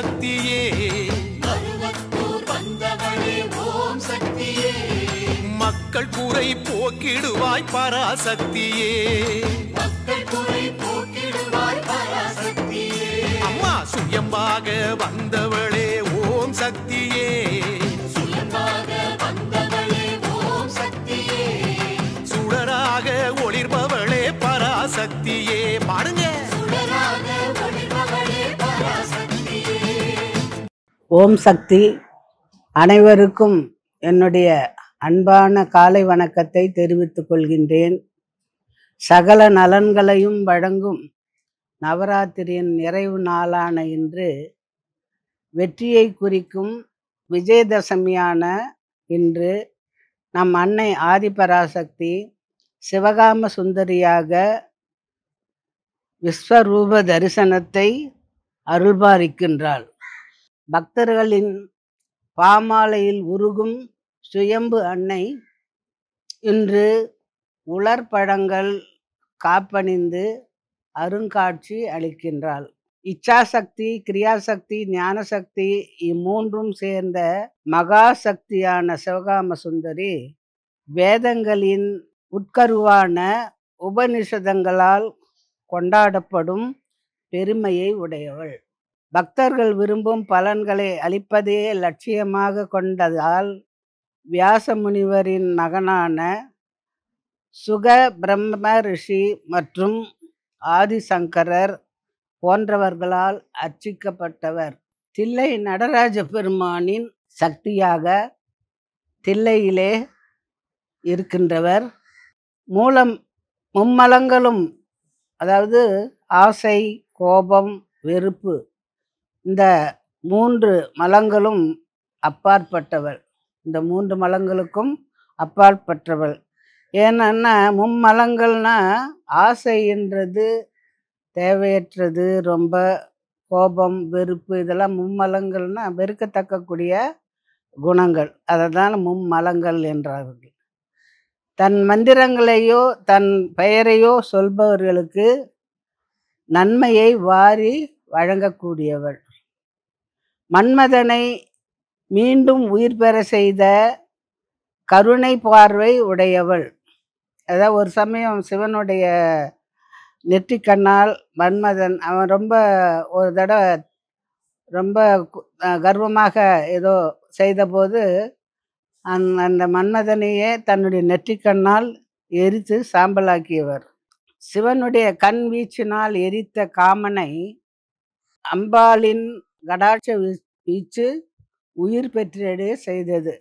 பராசக்தியே, மருவத்தூர் வந்தவளே ஓம் சக்தியே, மக்கள் குறை போக்கிடுவாய் பராசக்தியே, மக்கள் குறை போக்கிடுவாய் பராசக்தியே, அம்மா சுயம்பாக வந்தவளே ஓம் சக்தியே, சுயம்பாக வந்தவளே ஓம் சக்தியே, சுடராக ஒளிர்பவளே பராசக்தியே. பாடுங்க. சுடராக ஒளிர்பவளே பராசக்தியே. ஓம் சக்தி. அனைவருக்கும் என்னுடைய அன்பான காலை வணக்கத்தை தெரிவித்துக் கொள்கின்றேன். சகல நலன்களையும் வழங்கும் நவராத்திரியின் நிறைவு நாளான இன்று வெற்றியை குறிக்கும் விஜயதசமியான இன்று நம் அன்னை ஆதிபராசக்தி சிவகாம சுந்தரியாக விஸ்வரூப தரிசனத்தை அருள்பாலிக்கின்றாள். பக்தர்களின் பாமாலையில் உருகும் சுயம்பு அன்னை இன்று உலர்பழங்கள் காப்பணிந்து அருங்காட்சி அளிக்கின்றாள். இச்சாசக்தி, கிரியாசக்தி, ஞானசக்தி இம்மூன்றும் சேர்ந்த மகா சக்தியான சிவகாம சுந்தரி வேதங்களின் உட்கருவான உபனிஷதங்களால் கொண்டாடப்படும் பெருமையை உடையவள். பக்தர்கள் விரும்பும் பலன்களை அளிப்பதே லட்சியமாக கொண்டதால் வியாச முனிவரின் மகனான சுக பிரம்ம ரிஷி மற்றும் ஆதிசங்கரர் போன்றவர்களால் அர்ச்சிக்கப்பட்டவர். தில்லை நடராஜ பெருமானின் சக்தியாக தில்லையிலே இருக்கின்றவர். மும்மலங்களும், அதாவது ஆசை, கோபம், வெறுப்பு, இந்த 3 மலங்களும் அப்பாற்பட்டவள். இந்த 3 மலங்களுக்கும் அப்பாற்பட்டவள். ஏன்னா மும்மலங்கள்னா ஆசைன்றது தேவையற்றது, ரொம்ப கோபம், வெறுப்பு, இதெல்லாம் மும்மலங்கள்னா வெறுக்கத்தக்கக்கூடிய குணங்கள். அதை தான் மும்மலங்கள் என்றார்கள். தன் மந்திரங்களையோ தன் பெயரையோ சொல்பவர்களுக்கு நன்மையை வாரி வழங்கக்கூடியவள். மன்மதனை மீண்டும் உயிர் பெற செய்த கருணை பார்வை உடையவள். அதாவது ஒரு சமயம் சிவனுடைய நெற்றிக்கண்ணால் மன்மதன் அவன் ஒரு தடவை ரொம்ப கர்வமாக ஏதோ செய்தபோது அந்த மன்மதனையே தன்னுடைய நெற்றிக்கண்ணால் எரித்து சாம்பலாக்கியவர். சிவனுடைய கண் வீச்சினால் எரித்த காமனை அம்பாளின் கடாட்ச வீச்சு உயிர் பெற்றிட செய்தது.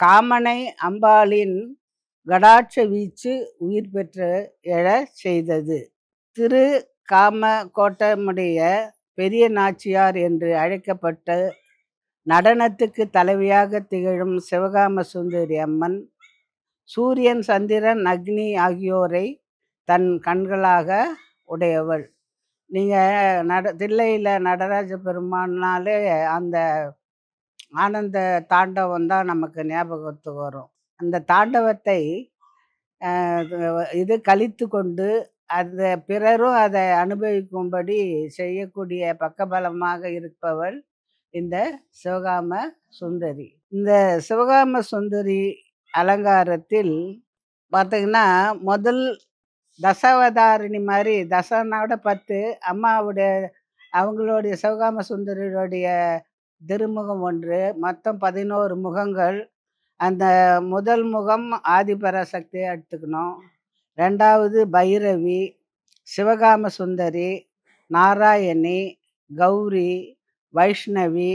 காமனை அம்பாளின் கடாட்ச வீச்சு உயிர் பெற்ற எழ செய்தது. திரு காம கோட்டமுடைய பெரிய நாச்சியார் என்று அழைக்கப்பட்ட நடனத்துக்கு தலைவியாக திகழும் சிவகாம சுந்தரி அம்மன் சூரியன், சந்திரன், அக்னி ஆகியோரை தன் கண்களாக உடையவள். நீங்கள் தில்லையில் நடராஜ பெருமானாலே அந்த ஆனந்த தாண்டவம் தான் நமக்கு ஞாபகத்துக்கு வரும். அந்த தாண்டவத்தை இது கழித்து கொண்டு பிறரும் அதை அனுபவிக்கும்படி செய்யக்கூடிய பக்கபலமாக இருப்பவள் இந்த சிவகாம சுந்தரி. இந்த சிவகாம சுந்தரி அலங்காரத்தில் பார்த்தீங்கன்னா முதல் தசாவதாரிணி மாதிரி, தசனோட 10 அம்மாவுடைய அவங்களுடைய சிவகாம சுந்தரியுடைய திருமுகம் ஒன்று, மொத்தம் 11 முகங்கள். அந்த முதல் முகம் ஆதிபராசக்தியை எடுத்துக்கணும். 2வது பைரவி, சிவகாம சுந்தரி, நாராயணி, கௌரி, வைஷ்ணவி,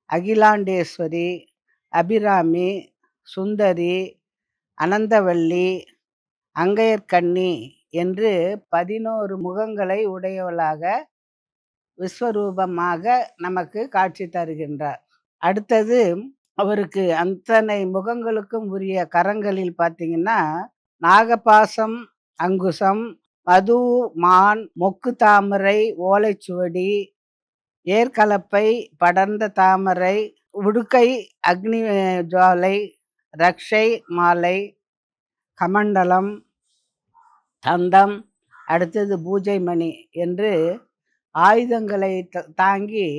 அகிலாண்டேஸ்வரி, அபிராமி, சுந்தரி, அனந்தவல்லி, அங்கையர்கண்ணி என்று 11 முகங்களை உடையவளாக விஸ்வரூபமாக நமக்கு காட்சி தருகின்றார். அடுத்தது அவருக்கு அத்தனை முகங்களுக்கும் உரிய கரங்களில் பார்த்தீங்கன்னா நாகபாசம், அங்குசம், மது, மான், மொக்கு தாமரை, ஓலைச்சுவடி, ஏற்கலப்பை, படர்ந்த தாமரை, உடுக்கை, அக்னி ஜுவாலை, ரக்ஷை மாலை, கமண்டலம், தந்தம், அடுத்தது பூஜை மணி என்று ஆயுதங்களை தாங்கி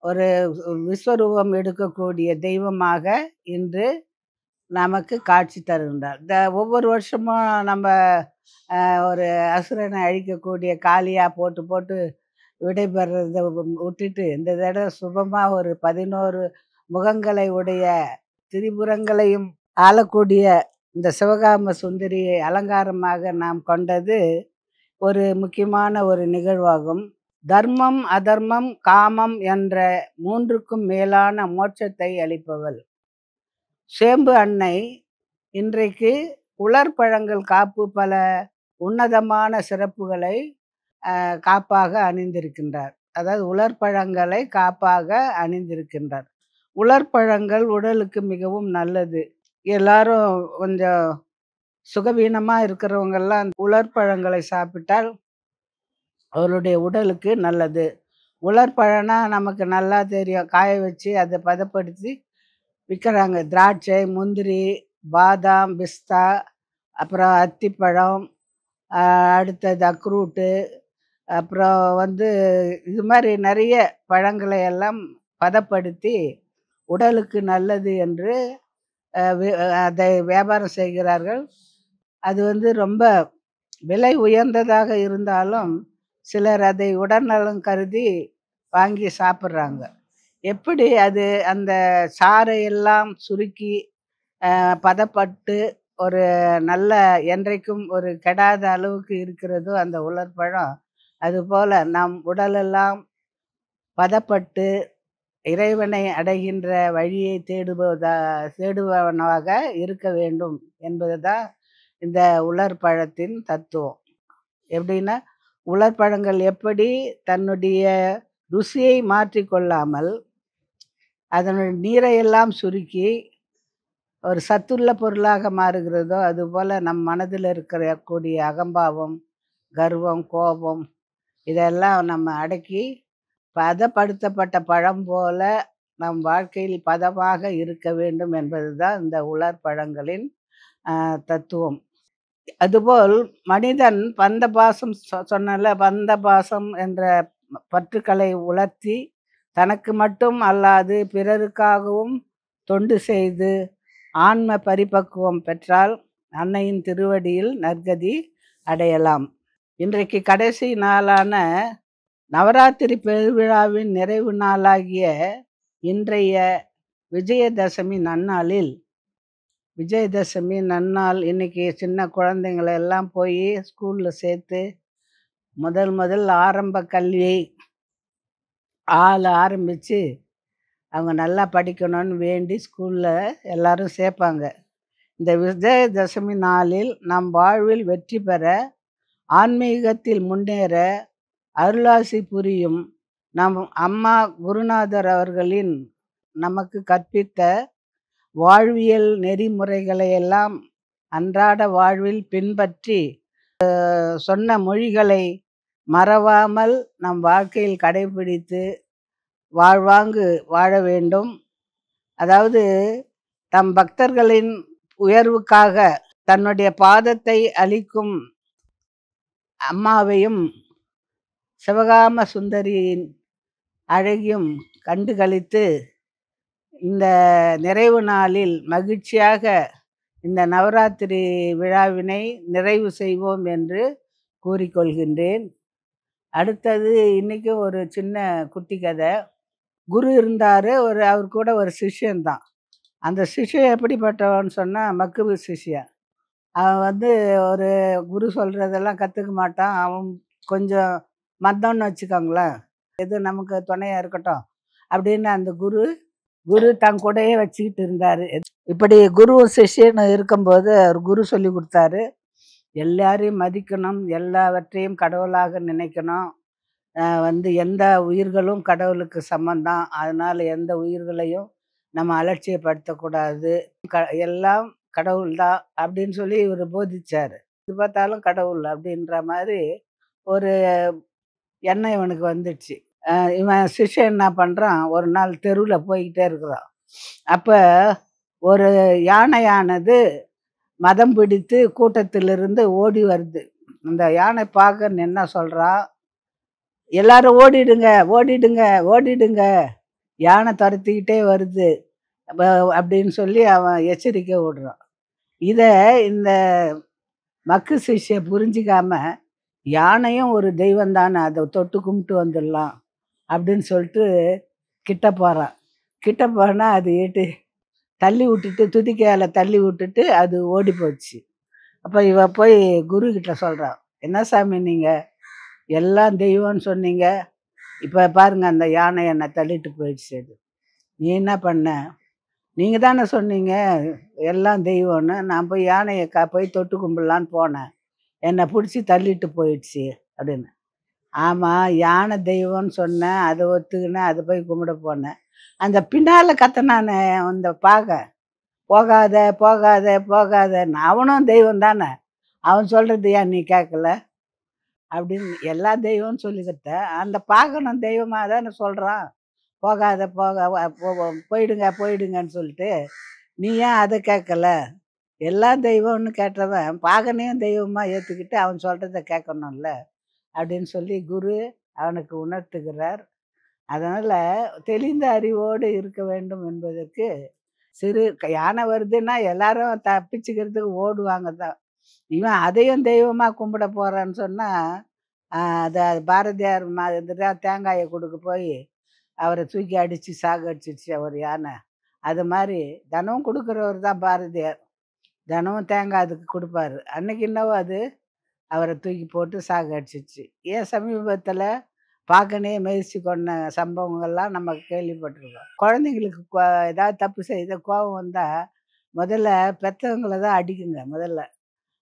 ஒரு விஸ்வரூபம் எடுக்கக்கூடிய தெய்வமாக இன்று நமக்கு காட்சி தருகின்றார். ஒவ்வொரு வருஷமும் நம்ம ஒரு அசுரனை அழிக்கக்கூடிய காளியா போட்டு போட்டு விடைபெறத விட்டுட்டு இந்த தடவை சுபமாக ஒரு 11 முகங்களை உடைய திரிபுரங்களையும் ஆளக்கூடிய இந்த சிவகாம சுந்தரியை அலங்காரமாக நாம் கொண்டது ஒரு முக்கியமான ஒரு நிகழ்வாகும். தர்மம், அதர்மம், காமம் என்ற 3க்கும் மேலான மோட்சத்தை அளிப்பவள் சேம்பு அன்னை இன்றைக்கு உலர்பழங்கள் காப்பு பல உன்னதமான சிறப்புகளை காப்பாக அணிந்திருக்கின்றார். அதாவது உலர்பழங்களை காப்பாக அணிந்திருக்கின்றார். உலர்பழங்கள் உடலுக்கு மிகவும் நல்லது. எல்லாரும் கொஞ்சம் சுகவீனமாக இருக்கிறவங்கெல்லாம் உலர்பழங்களை சாப்பிட்டால் அவருடைய உடலுக்கு நல்லது. உலர்பழம்னா நமக்கு நல்லா தெரியும். காய வச்சு அதை பதப்படுத்தி விற்கிறாங்க. திராட்சை, முந்திரி, பாதாம், பிஸ்தா, அப்புறம் அத்திப்பழம், அடுத்தது அக்ரூட்டு, அப்புறம் இது மாதிரி நிறைய பழங்களை எல்லாம் பதப்படுத்தி உடலுக்கு நல்லது என்று அதை வியாபாரம் செய்கிறார்கள். அது ரொம்ப விலை உயர்ந்ததாக இருந்தாலும் சிலர் அதை உடல்நலம் கருதி வாங்கி சாப்பிட்றாங்க. எப்படி அது அந்த சாறையெல்லாம் சுருக்கி பதப்பட்டு ஒரு நல்ல என்றைக்கும் ஒரு கெடாத அளவுக்கு இருக்கிறதோ அந்த உலர்பழம், அதுபோல் நம் உடலெல்லாம் பதப்பட்டு இறைவனை அடைகின்ற வழியை தேடுபவனாக இருக்க வேண்டும் என்பது தான் இந்த உலர்பழத்தின் தத்துவம். எப்படின்னா, உலர்பழங்கள் எப்படி தன்னுடைய ருசியை மாற்றிக்கொள்ளாமல் அதனுடைய நீரையெல்லாம் சுருக்கி ஒரு சத்துள்ள பொருளாக மாறுகிறதோ, அதுபோல் நம் மனதில் இருக்கக்கூடிய அகம்பாவம், கர்வம், கோபம் இதெல்லாம் நம்ம அடக்கி பதப்படுத்தப்பட்ட பழம் போல நம் வாழ்க்கையில் பதமாக இருக்க வேண்டும் என்பது தான் இந்த உலர்பழங்களின் தத்துவம். அதுபோல் மனிதன் பந்தபாசம் சொன்னல, பந்தபாசம் என்ற பற்றுக்களை உலர்த்தி தனக்கு மட்டும் அல்லாது பிறருக்காகவும் தொண்டு செய்து ஆன்ம பரிபக்குவம் பெற்றால் அன்னையின் திருவடியில் நற்கதி அடையலாம். இன்றைக்கு கடைசி நாளான நவராத்திரி பெருவிழாவின் நிறைவு நாளாகிய இன்றைய விஜயதசமி நன்னாளில், விஜயதசமி நன்னாள் இன்னைக்கு சின்ன குழந்தைங்களை எல்லாம் போய் ஸ்கூலில் சேர்த்து முதல் ஆரம்ப கல்வியை ஆரம்பித்து அவங்க நல்லா படிக்கணும்னு வேண்டி ஸ்கூலில் எல்லாரும் சேர்ப்பாங்க. இந்த விஜயதசமி நாளில் நம் வாழ்வில் வெற்றி பெற, ஆன்மீகத்தில் முன்னேற அருளாசி புரியும் நம் அம்மா குருநாதர் அவர்களின் நமக்கு கற்பித்த வாழ்வியல் நெறிமுறைகளை எல்லாம் அன்றாட வாழ்வில் பின்பற்றி சொன்ன மொழிகளை மறவாமல் நம் வாழ்க்கையில் கடைபிடித்து வாழ்வாங்கு வாழ வேண்டும். அதாவது தம் பக்தர்களின் உயர்வுக்காக தன்னுடைய பாதத்தை அளிக்கும் அம்மாவையும் சிவகாம சுந்தரியின் அழகியும் கண்டுகளித்து இந்த நிறைவு நாளில் மகிழ்ச்சியாக இந்த நவராத்திரி விழாவினை நிறைவு செய்வோம் என்று கூறிக்கொள்கின்றேன். அடுத்தது இன்றைக்கி ஒரு சின்ன குட்டி கதை. குரு இருந்தார், அவர் கூட ஒரு சிஷ்யன்தான். அந்த சிஷ்யன் எப்படிப்பட்டவன்னு சொன்னால் மக்குபு சிஷ்யன். அவன் ஒரு குரு சொல்கிறதெல்லாம் கற்றுக்க மாட்டான். அவன் கொஞ்சம் மந்தம்னு வச்சுக்கோங்களேன், எது நமக்கு துணையாக இருக்கட்டும் அப்படின்னு அந்த குரு தன் கூடயே வச்சுக்கிட்டு இருந்தார். இப்படி குரு சிஷ்யன் இருக்கும்போது அவர் குரு சொல்லி கொடுத்தாரு, எல்லாரையும் மதிக்கணும், எல்லாவற்றையும் கடவுளாக நினைக்கணும், எந்த உயிர்களும் கடவுளுக்கு சமந்தான், அதனால் எந்த உயிர்களையும் நம்ம அலட்சியப்படுத்தக்கூடாது, எல்லாம் கடவுள் தான் அப்படின்னு சொல்லி இவர் போதிச்சார். இது பார்த்தாலும் கடவுள் அப்படின்ற மாதிரி ஒரு எண்ணம் இவனுக்கு வந்துடுச்சு. இவன் சிஷ்யன் என்ன பண்ணுறான், ஒரு நாள் தெருவில் போய்கிட்டே இருக்கிறான். அப்போ ஒரு யானையானது மதம் பிடித்து கூட்டத்திலிருந்து ஓடி வருது. அந்த யானை பார்க்க என்ன சொல்கிறான், எல்லாரும் ஓடிடுங்க ஓடிடுங்க ஓடிடுங்க யானை துரத்திக்கிட்டே வருது அப்படின்னு சொல்லி அவன் எச்சரிக்கை விடுறான். இதை இந்த மக்கு சிஷ்ய புரிஞ்சிக்காம யானையும் ஒரு தெய்வம் தானே, அதை தொட்டு கும்பிட்டு வந்துடலாம் அப்படின்னு சொல்லிட்டு கிட்ட போகிறான். கிட்ட போனால் அது தள்ளி விட்டுட்டு, துதிக்கையால் தள்ளி விட்டுட்டு அது ஓடி போச்சு. அப்போ இவ போய் குரு கிட்ட சொல்கிறான், என்ன சாமி நீங்கள் எல்லாம் தெய்வம்னு சொன்னீங்க, இப்போ பாருங்க அந்த யானை என்னை தள்ளிட்டு போயிடுச்சு. அது நீ என்ன பண்ண? நீங்கள் தானே சொன்னீங்க எல்லாம் தெய்வம்னு. நான் போய் யானையை போய் தொட்டு கும்பிடலான்னு போனேன், என்னை பிடிச்சி தள்ளிட்டு போயிடுச்சு அப்படின்னு. ஆமாம், யானை தெய்வம்னு சொன்னேன், அதை ஒத்துக்கினேன், அதை போய் கும்பிட போனேன். அந்த பின்னால் கத்தனானே அந்த போகாத போகாத போகாதன்னு, அவனும் தெய்வம் தானே, அவன் சொல்கிறது ஏன் நீ கேட்கல அப்படின்னு. எல்லா தெய்வம்னு சொல்லிக்கிட்ட அந்த பாகனும் தெய்வமாக தானே சொல்கிறான், போகாத போயிடுங்க போயிடுங்கன்னு சொல்லிட்டு. நீ ஏன் அதை கேட்கல? எல்லா தெய்வம்னு கேட்டவன் பாகனையும் தெய்வமாக ஏற்றுக்கிட்டு அவன் சொல்கிறத கேட்கணும்ல அப்படின்னு சொல்லி குரு அவனுக்கு உணர்த்துகிறார். அதனால் தெளிந்த அறிவோடு இருக்க வேண்டும் என்பதற்கு யானை வருதுன்னா எல்லாரும் தப்பிச்சுக்கிறதுக்கு ஓடுவாங்க தான். இவன் அதையும் தெய்வமாக கும்பிட போகிறான்னு சொன்னால் அதை பாரதியார் மாதிரி தேங்காயை கொடுக்க போய் அவரை தூக்கி அடித்து சாகடிச்சிச்சு ஒரு யானை. அது மாதிரி தினமும் கொடுக்குறவர் தான் பாரதியார், தினமும் தேங்காய் அதுக்கு கொடுப்பாரு. அன்னைக்கு என்னவோ அது அவரை தூக்கி போட்டு சாகடிச்சிச்சு. ஏன் சமீபத்தில் பாகனே மெதிச்சு கொண்ட சம்பவங்கள்லாம் நம்ம கேள்விப்பட்டிருக்கோம். குழந்தைங்களுக்கு ஏதாவது தப்பு செய்த கோபம் வந்தால் முதல்ல பெற்றவங்களை தான் அடிக்குங்க முதல்ல,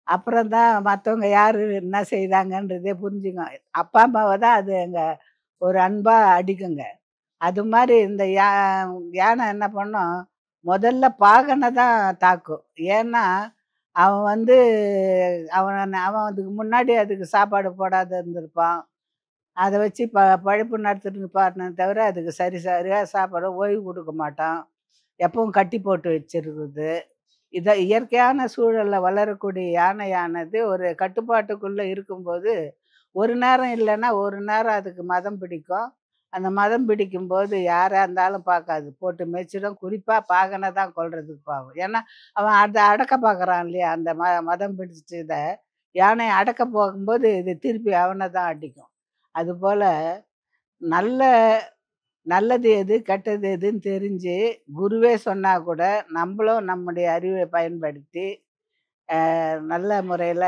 அப்புறம் தான் மற்றவங்க யார் என்ன செய்தாங்கன்றதே புரிஞ்சுங்க. அப்பா அம்மாவை தான் அது எங்கள் ஒரு அன்பாக அடிக்குங்க. அது மாதிரி இந்த யானை என்ன பண்ணும், முதல்ல பாகனை தான் தாக்கும். ஏன்னா அவன் அவன் அதுக்கு முன்னாடி அதுக்கு சாப்பாடு போடாத இருந்திருப்பான், அதை வச்சு பழைப்பு நடத்திட்டு பாட்டினே தவிர அதுக்கு சரியாக சாப்பாடு ஓய்வு கொடுக்க மாட்டான், எப்பவும் கட்டி போட்டு வச்சிருக்குது. இதை இயற்கையான சூழலில் வளரக்கூடிய யானையானது ஒரு கட்டுப்பாட்டுக்குள்ளே இருக்கும்போது ஒரு நேரம் இல்லைன்னா ஒரு நேரம் அதுக்கு மதம் பிடிக்கும். அந்த மதம் பிடிக்கும்போது யாராக இருந்தாலும் பார்க்காது, போட்டு மேய்ச்சிடும். குறிப்பாக பாகனை தான் கொல்றதுக்கு பாவம். ஏன்னா அவன் அதை அடக்க பார்க்குறான் இல்லையா, அந்த மதம் பிடிச்சி இதை யானை அடக்க போகும்போது இது திருப்பி அவனை தான் அடிக்கும். அதுபோல் நல்லது எது கெட்டது எதுன்னு தெரிஞ்சு குருவே சொன்னால் கூட நம்மளும் நம்முடைய அறிவை பயன்படுத்தி நல்ல முறையில்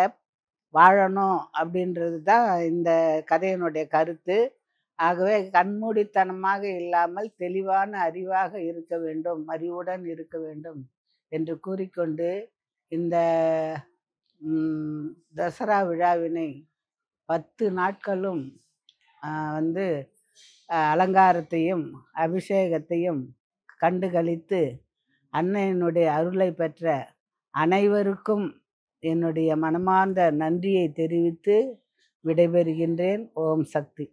வாழணும் அப்படின்றது தான் இந்த கதையினுடைய கருத்து. ஆகவே கண்மூடித்தனமாக இல்லாமல் தெளிவான அறிவாக இருக்க வேண்டும், அறிவுடன் இருக்க வேண்டும் என்று கூறிக்கொண்டு இந்த தசரா விழாவினை 10 நாட்களும் அலங்காரத்தையும் அபிஷேகத்தையும் கண்டுகளித்து அன்னையினுடைய அருளை பெற்ற அனைவருக்கும் என்னுடைய மனமார்ந்த நன்றியை தெரிவித்து விடைபெறுகின்றேன். ஓம் சக்தி.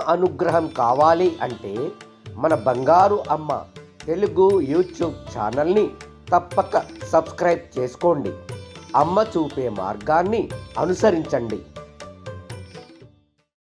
అనుగ్రహం కావాలి అంటే మన బంగారు అమ్మ తెలుగు యూట్యూబ్ ఛానల్ని తప్పక సబ్స్క్రైబ్ చేసుకోండి. అమ్మ చూపే మార్గాన్ని అనుసరించండి.